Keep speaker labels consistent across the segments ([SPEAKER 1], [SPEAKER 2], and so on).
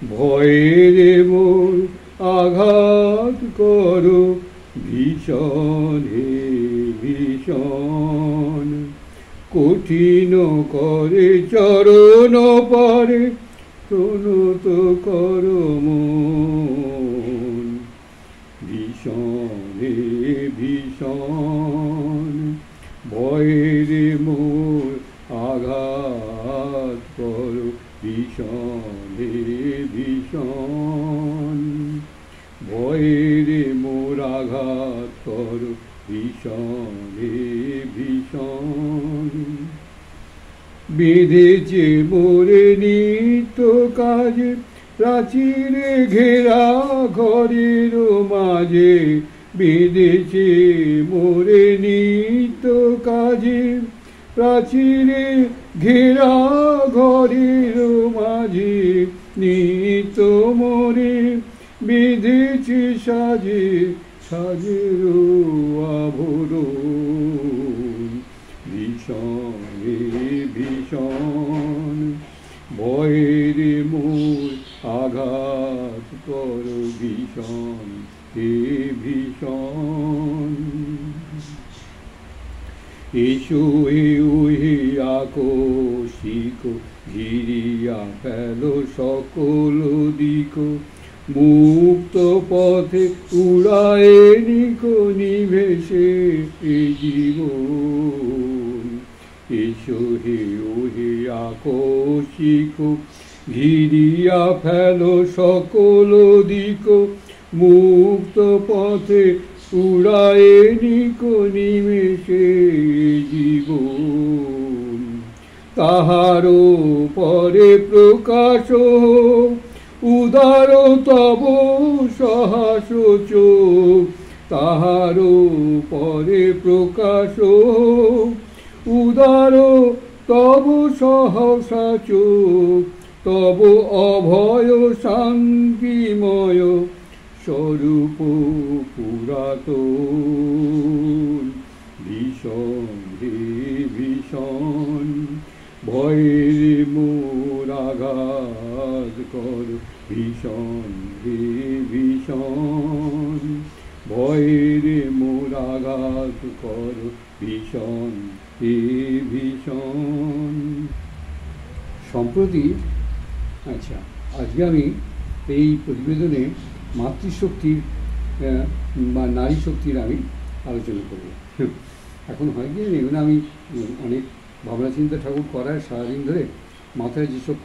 [SPEAKER 1] ভয়ের মোর আঘাত করো ভীষণ হে ভীষণ, কঠিন করে চরণ পারে প্রণত করো মন। ভীষণ হে ভীষণ, ভয়ের মোর আঘাত করো ভীষণ হে ভীষণ, ভয়ের মোর আঘাত করো ভীষণ হে ভীষণ। বেঁধেছে মোরে নিত্য কাজে প্রাচীরে ঘেরা ঘরের মাঝে, বেঁধেছে মোরে নিত্য কাজে প্রাচীরে ঘেরা ঘরের মাঝে, নিত্য মোরে বেঁধেছে সাজে সাজের আভরণ। ভীষণ হে ভীষণ, ভয়ের মোর আঘাত করো ভীষণ হে ভীষণ। এসো হে আকস্মিক ঘিরিয়া ফেলো সকল দিক, মুক্ত পথে উড়ায়ে নিকো নিভেসে এ জীবন। এসো হে আকস্মিক ঘিরিয়া ফেলো সকল দিক, মুক্ত পথে উড়ায়ে নিকো নিমেষে জীবন। তাহারও পরে প্রকাশ উদার তব সহাস চোখ, তাহারও পরে প্রকাশ উদার তব সহসা চোখ, তব অভয় শান্তিময় স্বরূপ পুরাতন। ভীষণ হে ভীষণ, ভয়ের মোর আঘাত করো ভীষণ হে ভীষণ, ভয়ের মোর আঘাত করো ভীষণ হে ভীষণ। সম্প্রতি আজকে আমি এই প্রতিবেদনে মাতৃশক্তির বা নারী শক্তির আমি আলোচনা করব। এখন হয় কি এগুলো আমি অনেক ভাবনা চিন্তা ঠাকুর করায় সারাদিন ধরে মাথায় যেসব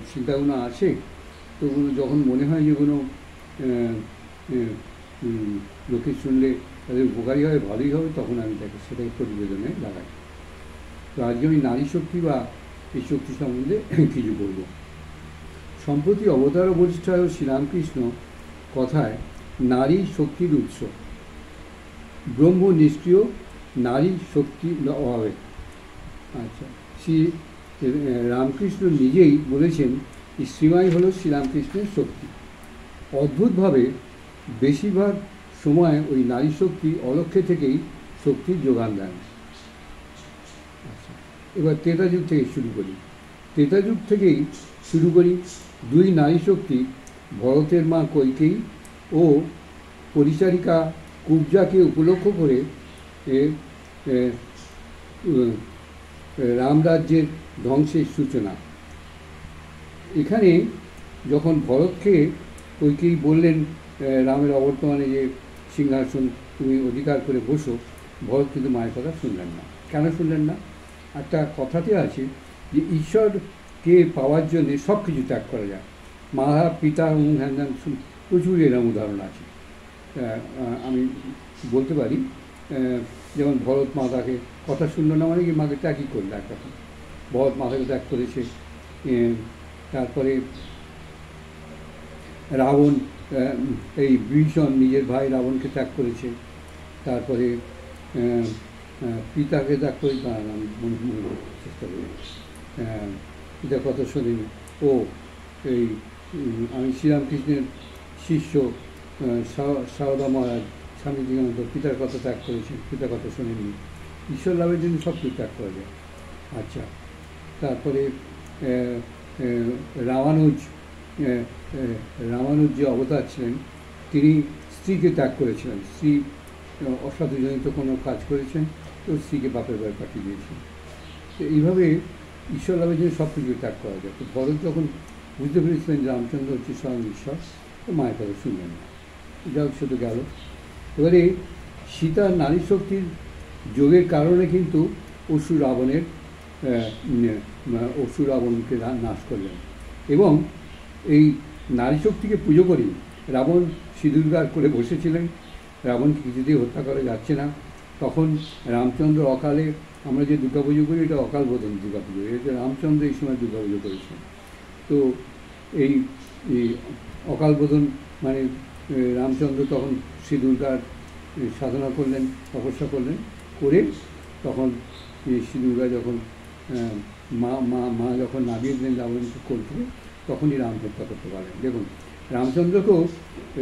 [SPEAKER 1] চিন্তাগুলো আসে, তো ওগুলো যখন মনে হয় যেগুলো লোকে শুনলে তাদের উপকারী হবে, ভালোই হবে, তখন আমি তাকে সেটাকে প্রতিবেদনে লাগাই। তো আজকে আমি নারী শক্তি বা এই শক্তি সম্বন্ধে কিছু বলব। সম্প্রতি অবতার বরিষ্ঠায় শ্রীরামকৃষ্ণ কথায় নারী শক্তির উৎস, ব্রহ্ম নিষ্ক্রিয় নারী শক্তির অভাবে। শ্রী রামকৃষ্ণ নিজেই বলেছেন স্ত্রীমাই হল শ্রীরামকৃষ্ণের শক্তি। অদ্ভুতভাবে বেশিরভাগ সময় ওই নারী শক্তি অলক্ষ্যে থেকেই শক্তির যোগান দেন। এবার ত্রেতা যুগ থেকে শুরু করি। ত্রেতা যুগ থেকেই শুরু করি। দুই নারী শক্তি ভরতের মা কইকেয়ী ও পরিচারিকা কুব্জাকে উপলক্ষ করে রামরাজ্যের ধ্বংসের সূচনা। এখানে যখন ভরতকে কইকেয়ী বললেন রামের অবর্তমানে যে সিংহাসন তুমি অধিকার করে বসো, ভরত কিন্তু মায়ের কথা শুনলেন না। কেন শুনলেন না? একটা কথাতে আছে যে ঈশ্বরকে পাওয়ার জন্যে সব কিছু ত্যাগ করা যায়। মাতা পিতা হ্যান প্রচুর এরম উদাহরণ আছে। আমি বলতে পারি, যেমন ভরত মাতাকে কথা শুনল না মানে কি মাকে ত্যাগই করলো এক কথা। ভরত মাতাকে ত্যাগ করেছে। তারপরে রাবণ, এই ভীষণ নিজের ভাই রাবণকে ত্যাগ করেছে। তারপরে পিতাকে ত্যাগ করে, আমি মনে চেষ্টা করি, পিতার কথা শোনেনি। ও এই আমি শ্রীরামকৃষ্ণের শিষ্য সারদা মহারাজ স্বামী বিবেকানন্দ পিতার কথা ত্যাগ করেছেন, পিতার কথা শোনেননি। ঈশ্বর লাভের জন্য সব কিছু ত্যাগ করা যায়। তারপরে রামানুজ রামানুজ যে অবতার ছিলেন তিনি স্ত্রীকে ত্যাগ করেছিলেন। স্ত্রী অসাধুজনিত কোনো কাজ করেছেন, তো স্ত্রীকে বাপের বাড়ি পাঠিয়ে দিয়েছেন। তো এইভাবে ঈশ্বর লাভের জন্য সব কিছু ত্যাগ করা যায়। তো ভরত যখন বুঝতে পেরেছিলেন যে রামচন্দ্র হচ্ছে স্বয়ং ঈশ্বর, তো মায়ের কথা শুনলেন না, যা হোক সেটা গেল। এবারে সীতার নারী শক্তির যোগের কারণে কিন্তু অসুর রাবণকে নাশ করলেন। এবং এই নারী শক্তিকে পুজো করি রাবণ সিঁদুরগার করে বসেছিলেন, রাবণকে কিছুতেই হত্যা করা যাচ্ছে না। তখন রামচন্দ্র অকালে, আমরা যে দুর্গাপুজো করি এটা অকাল বোধন দুর্গাপুজো, এটা রামচন্দ্র এই সময় দুর্গাপুজো করেছেন। তো এই অকাল বোধন মানে রামচন্দ্র তখন সিঁদুরগার সাধনা করলেন, তপস্যা করলেন, করে তখন সিঁদুরগা যখন মা যখন নামিয়ে দিলেন রাবণকে কোল থেকে, তখনই রাম হত্যা করতে পারলেন। দেখুন, রামচন্দ্রকেও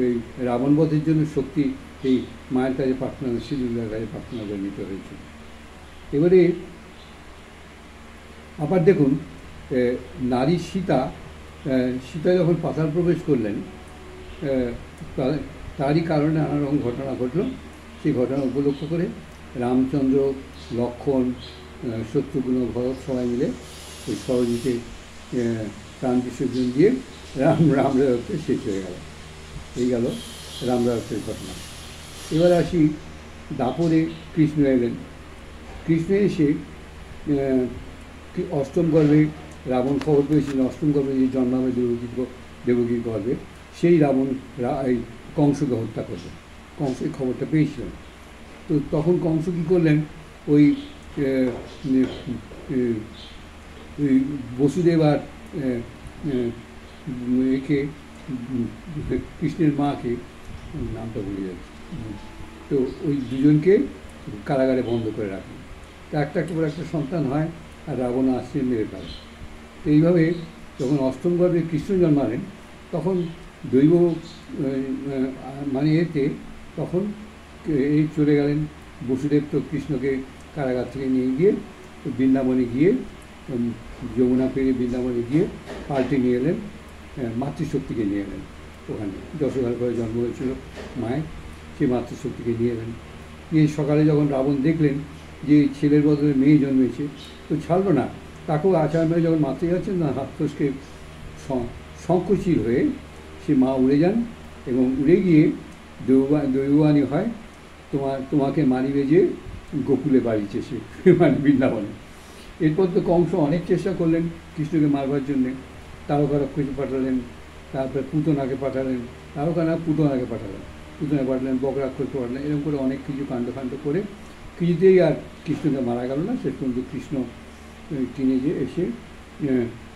[SPEAKER 1] এই রাবণ বধের জন্য শক্তি এই মায়ের কাছে প্রার্থনা, সিঁদুরগার কাছে প্রার্থনা করে নিতে হয়েছে। এবারে আবার দেখুন, নারী সীতা যখন পাতাল প্রবেশ করলেন, তারই কারণে নানা রকম ঘটনা ঘটল। সেই ঘটনা উপলক্ষ করে রামচন্দ্র, লক্ষ্মণ, শত্রুঘ্ন, ভরত সবাই মিলে ওই সরযুতে প্রাণ বিসর্জন দিয়ে রামরায়ত্ব শেষ হয়ে গেল। এই গেল রামরায়ত্বের ঘটনা। এবার আসি দাপরে কৃষ্ণ এলেন। কৃষ্ণ এসে অষ্টম গর্ভে রাবণ খবর পেয়েছিলেন, অষ্টম গর্ভে যে জন্মাবে দেবকীর গর্ভে, সেই রাবণ এই কংসকে হত্যা করলেন। কংস এই খবরটা পেয়েছিলেন। তো তখন কংস কী করলেন, ওই বসুদেব আর একে কৃষ্ণের মাকে, নামটা ভুলে যাচ্ছে, তো ওই দুজনকে কারাগারে বন্ধ করে রাখলেন। তা একটা করে একটা সন্তান হয়, আর রাবণ আসছে মেরে ফেলে। তো এইভাবে যখন অষ্টম গর্ভে কৃষ্ণ জন্মালেন, তখন দৈব মানে এতে তখন এই চলে গেলেন বসুদেব। তো কৃষ্ণকে কারাগার থেকে নিয়ে গিয়ে বৃন্দাবনে গিয়ে, যমুনা পেরিয়ে বৃন্দাবনে গিয়ে পাল্টে নিয়ে এলেন, মাতৃশক্তিকে নিয়ে এলেন। ওখানে যশোদার ঘরে জন্ম হয়েছিল মায়ের, সেই মাতৃশক্তিকে নিয়ে এলেন। নিয়ে সকালে যখন রাবণ দেখলেন যে ছেলের বদলে মেয়ে জন্মেছে, তো ছাড়লো না, তাকেও আচার মেয়ে যখন মারতে যাচ্ছেন, না হাত ফসকে শঙ্খচিল হয়ে সে মা উড়ে যান, এবং উড়ে গিয়ে দৈবানী হয়, তোমাকে মারিবে যে গোকুলে বাড়িছে সে, মানে বৃন্দাবনে। এরপর তো কংস অনেক চেষ্টা করলেন কৃষ্ণকে মারবার জন্যে, তারকা রাক্ষসী পাঠালেন, তারপরে পুতনাকে পাঠালেন, পুতনাকে পাঠালেন, বক রাক্ষসকে পাঠালেন, এরকম করে অনেক কিছু কাণ্ড করে কিছুতেই আর কৃষ্ণকে মারা গেল না। শেষ পর্যন্ত কৃষ্ণ কিনে যে এসে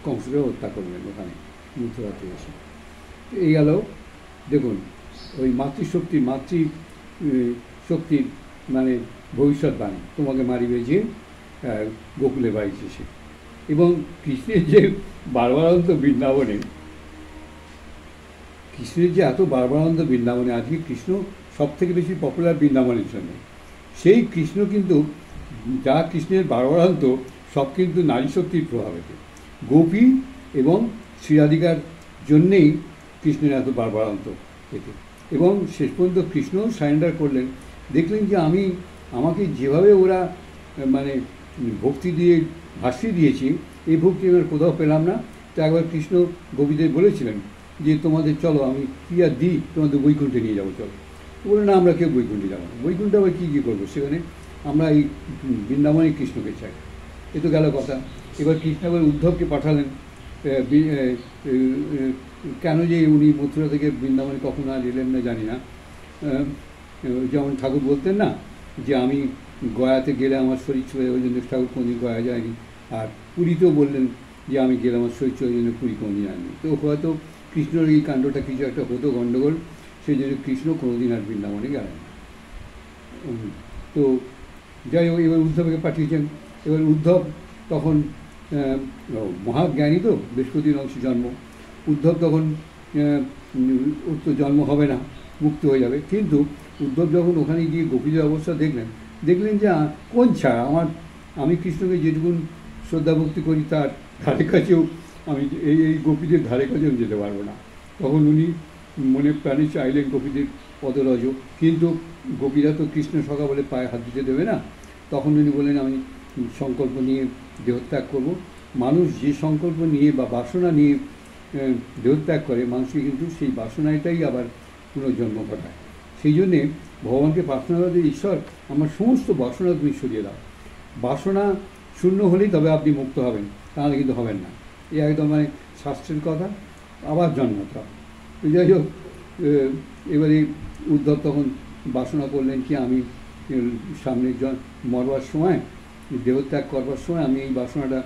[SPEAKER 1] কংসকে হত্যা করলেন ওখানে মথুরাতে এসে। এই গেল দেখুন ওই মাতৃশক্তির মানে ভবিষ্যৎবাণী, তোমাকে মারিবে যে গোকুলে বাড়িছে সে। এবং কৃষ্ণের যে বারবারান্ত বৃন্দাবনে, এত বারবারান্ত বৃন্দাবনে, আজকে কৃষ্ণ সব থেকে বেশি পপুলার বৃন্দাবনের জন্য। সেই কৃষ্ণ কিন্তু, যা কৃষ্ণের বারবারান্ত, সব কিন্তু নারী শক্তির প্রভাবেতে, গোপী এবং শ্রীরাধিকার জন্যেই কৃষ্ণের এত বারবারান্ত এতে। এবং শেষ পর্যন্ত কৃষ্ণ সারেন্ডার করলেন, দেখলেন যে আমাকে যেভাবে ওরা মানে ভক্তি দিয়ে ভাসিয়ে দিয়েছি, এই ভক্তি এবার কোথাও পেলাম না। তো একবার কৃষ্ণ গোপীদের বলেছিলেন যে তোমাদের চলো, আমি কী আর দিই, তোমাদের বৈকুণ্ঠে নিয়ে যাবো, চলো। বলে না, আমরা কেউ বৈকুণ্ঠে যাবো না, বৈকুণ্ঠে আবার কী করবো, সেখানে আমরা এই বৃন্দাবনে কৃষ্ণকে চাই। এ তো গেল কথা। এবার কৃষ্ণ আবার উদ্ধবকে পাঠালেন, কেন যে উনি মথুরা থেকে বৃন্দাবনে কখনো আর এলেন না জানি না। যেমন ঠাকুর বলতেন না যে আমি গয়াতে গেলে আমার শরীর ছুঁয়ে, ওই জন্য ঠাকুর কোনদিন গয়া যায়নি। আর পুরীতেও বললেন যে আমি গেলে আমার শরীর ছুঁয়ে, ওই জন্য পুরী কোনোদিন আননি। তো হয়তো কৃষ্ণর এই কাণ্ডটা কিছু একটা হতো গণ্ডগোল, সেই জন্য কৃষ্ণ কোনোদিন আর বৃন্দাবনে গেলেন। তো যাই হোক, এবার উদ্ধবকে পাঠিয়েছেন। এবার উদ্ধব তখন মহাজ্ঞানী, তো বৃহস্পতির অংশ জন্ম। উদ্ধব তখন ওর তো জন্ম হবে না, মুক্ত হয়ে যাবে। কিন্তু উদ্ধব যখন ওখানে গিয়ে গোপীদের অবস্থা দেখলেন যে কোন ছাড়া আমি কৃষ্ণকে যেটুকুন শ্রদ্ধা ভক্তি করি, তার কাছেও আমি এই গোপীদের ধারে কাছে আমি যেতে পারবো না। তখন উনি মনে প্রাণে চাইলেন গোপীদের পদরজ, কিন্তু গোপীরা তো কৃষ্ণ সখা বলে পায়ে হাত দিতে দেবে না। তখন উনি বললেন আমি সংকল্প নিয়ে দেহত্যাগ করব। মানুষ যে সংকল্প নিয়ে বা বাসনা নিয়ে দেহত্যাগ করে, মানুষকে কিন্তু সেই বাসনাটাই আবার পুনর্জন্ম ঘটায়। সেই জন্যে ভগবানকে প্রার্থনা করে, ঈশ্বর আমার সমস্ত বাসনা তুমি সরিয়ে দাও। বাসনা শূন্য হলেই তবে আপনি মুক্ত হবেন, তাহলে কিন্তু হবেন না। এই একদম মানে শাস্ত্রের কথা। আবার জন্মাতে হবে। যাই হোক, এবারে উদ্ধব তখন বাসনা করলেন কি আমি সামনে মরবার সময়, দেহত্যাগ করবার সময় আমি এই বাসনাটা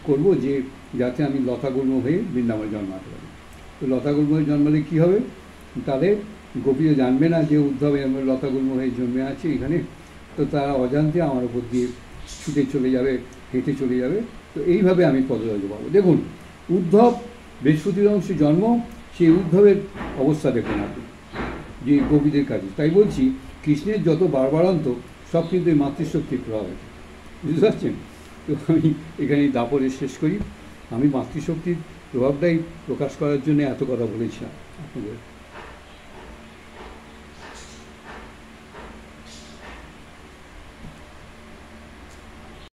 [SPEAKER 1] করব যে যাতে আমি লতাগুল্ম হয়ে বৃন্দাবনে জন্মাতে পারি। তো লতাগুল্ম হয়ে জন্মালে কী হবে, তাহলে গোপীরা জানবে না যে উদ্ধব লতাগুল্ম হয়ে জন্মে আছে এখানে, তো তারা অজান্তে আমার উপর দিয়ে ছুটে চলে যাবে, হেঁটে চলে যাবে। তো এইভাবে আমি পদরাজ পাবো। দেখুন, উদ্ধব বৃহস্পতির অংশে জন্ম, সেই উদ্ধবের অবস্থা দেখুন আপনি যে গোপীদের কাছে। তাই বলছি, কৃষ্ণের যত বারবারান্ত সব কিন্তু এই মাতৃশক্তির প্রভাব আছে, বুঝতে পারছেন? তো আমি এখানে দাপরে শেষ করি। আমি মাতৃশক্তির প্রভাবটাই প্রকাশ করার জন্য এত কথা বলেছিলাম আপনাদের।